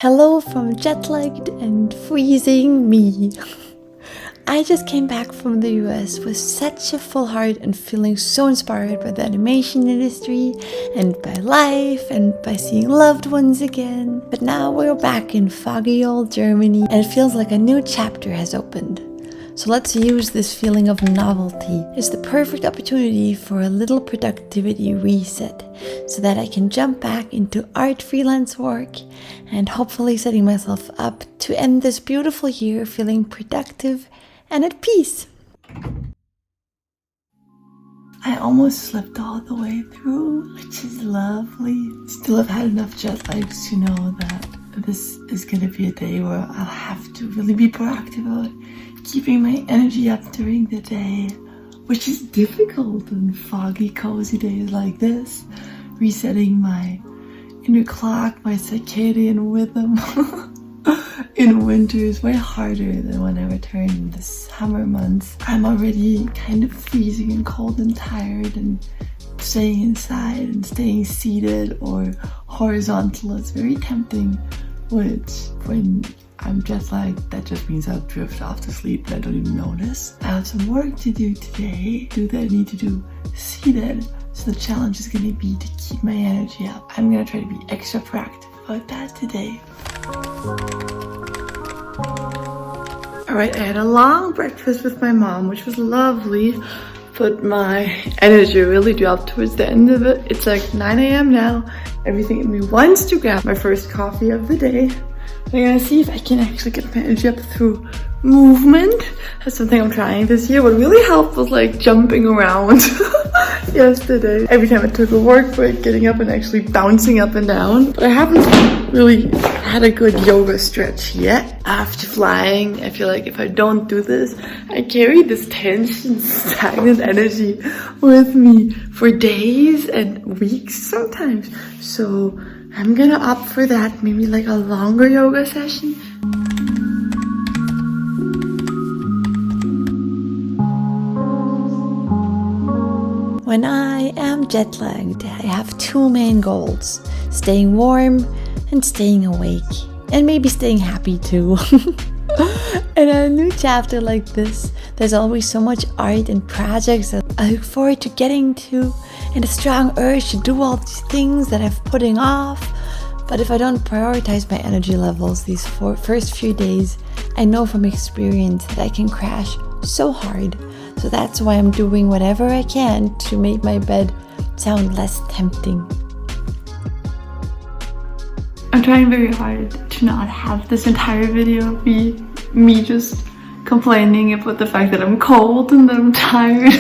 Hello from jet-lagged and freezing me. I just came back from the US with such a full heart and feeling so inspired by the animation industry and by life and by seeing loved ones again. But now we're back in foggy old Germany and it feels like a new chapter has opened. So let's use this feeling of novelty as the perfect opportunity for a little productivity reset so that I can jump back into art freelance work and hopefully setting myself up to end this beautiful year feeling productive and at peace. I almost slept all the way through, which is lovely. Still have had enough jet lags to know that this is going to be a day where I'll have to really be proactive about keeping my energy up during the day, which is difficult on foggy, cozy days like this. Resetting my inner clock, my circadian rhythm in winter is way harder than when I return in the summer months. I'm already kind of freezing and cold and tired, and staying inside and staying seated or horizontal is very tempting, which when I'm jet lagged, that just means I'll drift off to sleep and I don't even notice. I have some work to do today, that I need to do seated. So the challenge is going to be to keep my energy up. I'm going to try to be extra proactive about that today. Alright, I had a long breakfast with my mom, which was lovely, but my energy really dropped towards the end of it. It's like 9 a.m. now. Everything in me wants to grab my first coffee of the day. I'm gonna see if I can actually get my energy up through movement. That's something I'm trying this year. What really helped was like jumping around yesterday. Every time I took a work break, getting up and actually bouncing up and down. But I haven't really had a good yoga stretch yet. After flying, I feel like if I don't do this, I carry this tense and stagnant energy with me for days and weeks sometimes. So I'm gonna opt for that, maybe like a longer yoga session. When I am jet lagged, I have two main goals: staying warm and staying awake, and maybe staying happy too. In a new chapter like this, there's always so much art and projects that I look forward to getting to, and a strong urge to do all these things that I've putting off. But if I don't prioritize my energy levels these first few days, I know from experience that I can crash so hard. So that's why I'm doing whatever I can to make my bed sound less tempting. I'm trying very hard to not have this entire video be me just complaining about the fact that I'm cold and that I'm tired.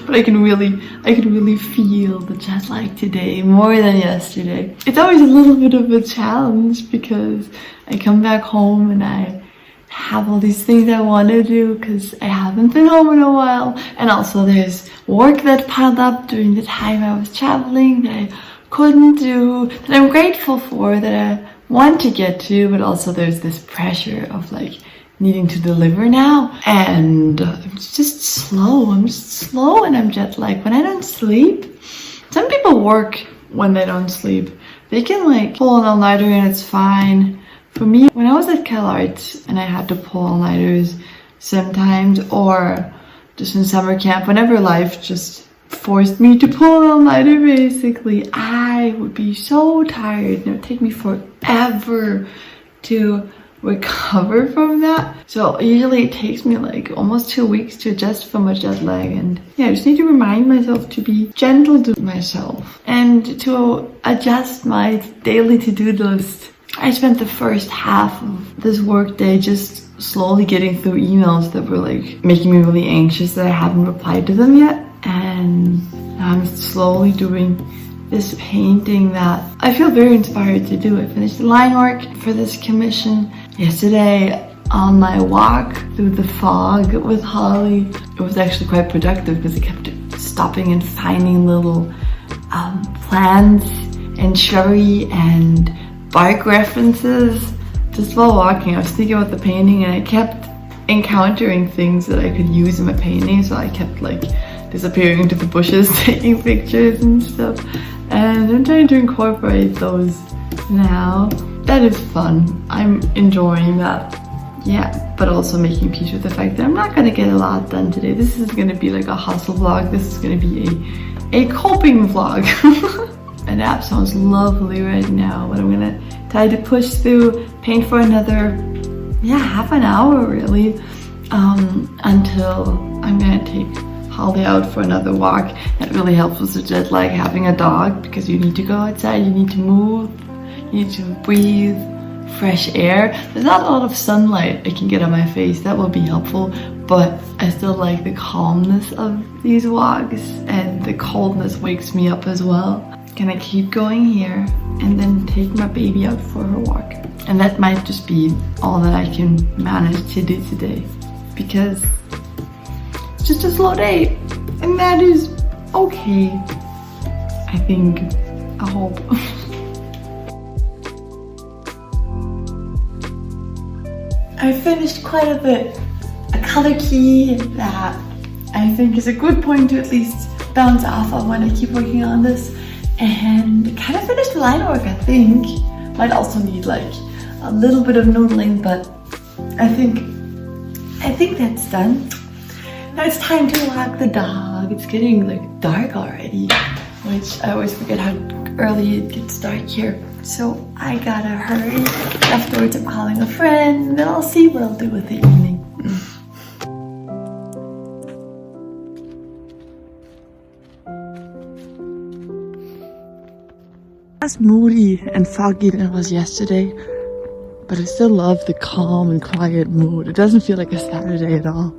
But I can really feel the jet lag today more than yesterday. It's always a little bit of a challenge because I come back home and I have all these things I want to do because I haven't been home in a while. And also there's work that piled up during the time I was traveling that I couldn't do, that I'm grateful for, that I want to get to, but also there's this pressure of like needing to deliver now. And I'm just slow and I'm jet lagged. When I don't sleep, some people work when they don't sleep. They can like pull an all-nighter and it's fine. For me, when I was at CalArts and I had to pull all-nighters sometimes, or just in summer camp, whenever life just forced me to pull an all-nighter basically, I would be so tired and it would take me forever to recover from that. So usually it takes me like almost 2 weeks to adjust from a jet lag, and yeah, I just need to remind myself to be gentle to myself and to adjust my daily to-do list. I spent the first half of this work day just slowly getting through emails that were like making me really anxious that I haven't replied to them yet, and now I'm slowly doing this painting that I feel very inspired to do. I finished the line work for this commission yesterday on my walk through the fog with Holly. It was actually quite productive because I kept stopping and finding little plants and shrubbery and bark references just while walking. I was thinking about the painting and I kept encountering things that I could use in my painting, so I kept like disappearing into the bushes taking pictures and stuff, and I'm trying to incorporate those now. that is fun. I'm enjoying that. Yeah, but also making peace with the fact that I'm not gonna get a lot done today. This is gonna be like a hustle vlog. This is gonna be a coping vlog. My nap sounds lovely right now, but I'm gonna try to push through, paint for another, half an hour really, until I'm gonna take Holly out for another walk. That really helps with the jet lag, having a dog, because you need to go outside, you need to move, you need to breathe fresh air. There's not a lot of sunlight I can get on my face, that will be helpful, but I still like the calmness of these walks, and the coldness wakes me up as well. Gonna keep going here and then take my baby out for her walk. And that might just be all that I can manage to do today, because it's just a slow day, and that is okay, I think. I hope. I finished quite a bit. A color key that I think is a good point to at least bounce off of when I keep working on this. And kind of finished the line work, I think. Might also need like a little bit of noodling, but I think that's done. Now it's time to walk the dog. It's getting like dark already, which I always forget how early it gets dark here. So I gotta hurry. Afterwards I'm calling a friend, and then I'll see what I'll do with the evening. Less moody and foggy than it was yesterday, but I still love the calm and quiet mood. It doesn't feel like a Saturday at all.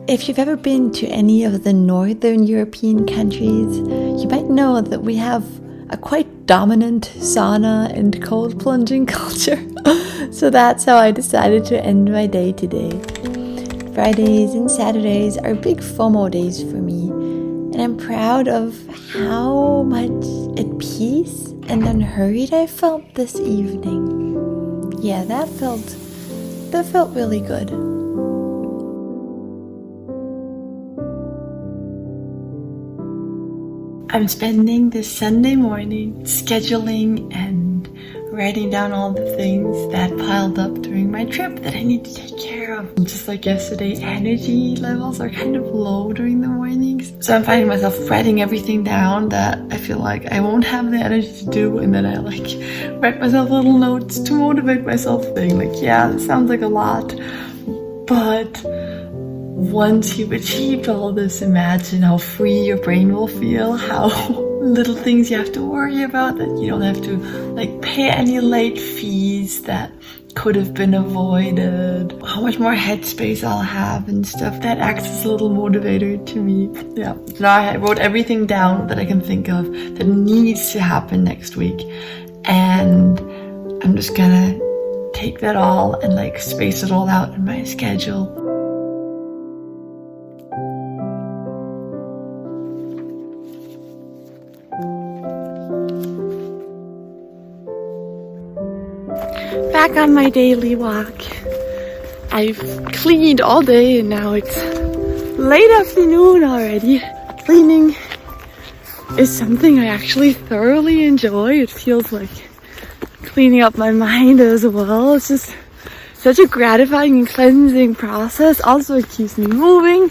If you've ever been to any of the northern European countries, you might know that we have a quite dominant sauna and cold plunging culture. So that's how I decided to end my day today. Fridays and Saturdays are big FOMO days for me, and I'm proud of how much at peace and unhurried I felt this evening. Yeah, that felt really good. I'm spending this Sunday morning scheduling and writing down all the things that piled up during my trip that I need to take care of. Just like yesterday, energy levels are kind of low during the mornings. So I'm finding myself writing everything down that I feel like I won't have the energy to do, and then I like write myself little notes to motivate myself, saying like, yeah, this sounds like a lot, but once you've achieved all this, imagine how free your brain will feel, how little things you have to worry about, that you don't have to like pay any late fees that could have been avoided, how much more headspace I'll have and stuff. That acts as a little motivator to me. Yeah, so now I wrote everything down that I can think of that needs to happen next week, and I'm just gonna take that all and like space it all out in my schedule. Back on my daily walk. I've cleaned all day and now it's late afternoon already. Cleaning is something I actually thoroughly enjoy. It feels like cleaning up my mind as well. It's just such a gratifying and cleansing process. Also, it keeps me moving,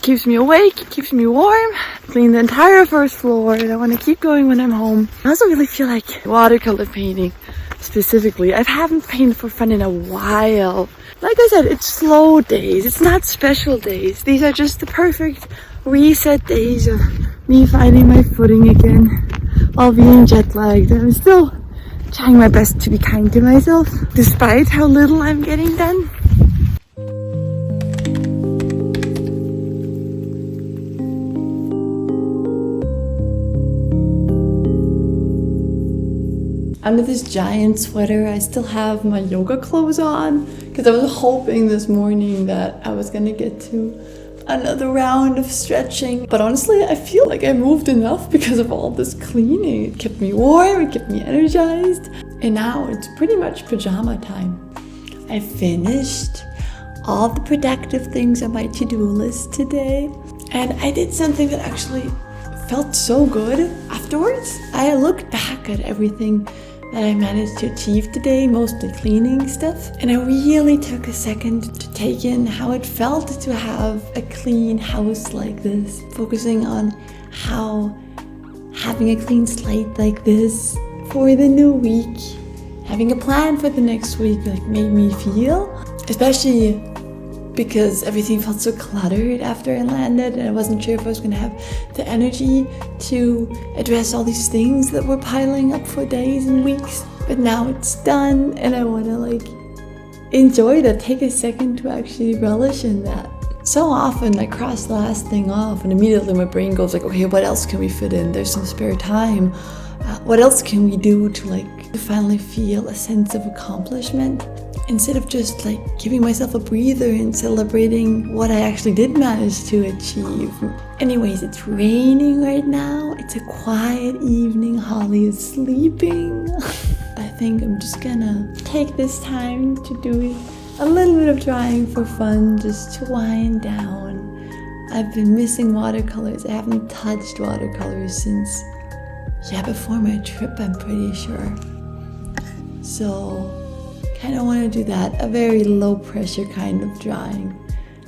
keeps me awake, it keeps me warm. Clean the entire first floor and I want to keep going when I'm home. I also really feel like watercolor painting specifically. I haven't painted for fun in a while. Like I said, it's slow days. It's not special days. These are just the perfect reset days of me finding my footing again while being jet lagged. I'm still trying my best to be kind to myself, despite how little I'm getting done. Under this giant sweater, I still have my yoga clothes on because I was hoping this morning that I was gonna get to another round of stretching. But honestly, I feel like I moved enough because of all this cleaning. It kept me warm, it kept me energized. And now it's pretty much pajama time. I finished all the productive things on my to-do list today. And I did something that actually felt so good afterwards. I looked back at everything that I managed to achieve today, mostly cleaning stuff. And I really took a second to take in how it felt to have a clean house like this. Focusing on how having a clean slate like this for the new week, having a plan for the next week, like made me feel, especially because everything felt so cluttered after I landed and I wasn't sure if I was going to have the energy to address all these things that were piling up for days and weeks. But now it's done and I want to enjoy that, take a second to actually relish in that. So often I cross the last thing off and immediately my brain goes okay, what else can we fit in? There's some spare time. What else can we do to finally feel a sense of accomplishment? Instead of just giving myself a breather and celebrating what I actually did manage to achieve. Anyways, it's raining right now. It's a quiet evening. Holly is sleeping. I think I'm just gonna take this time to do a little bit of drawing for fun, just to wind down. I've been missing watercolors. I haven't touched watercolors since, before my trip, I'm pretty sure. So, kind of want to do that, a very low pressure kind of drawing.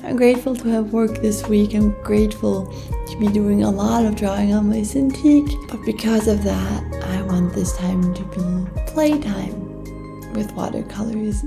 I'm grateful to have work this week. I'm grateful to be doing a lot of drawing on my Cintiq, but because of that, I want this time to be playtime with watercolors.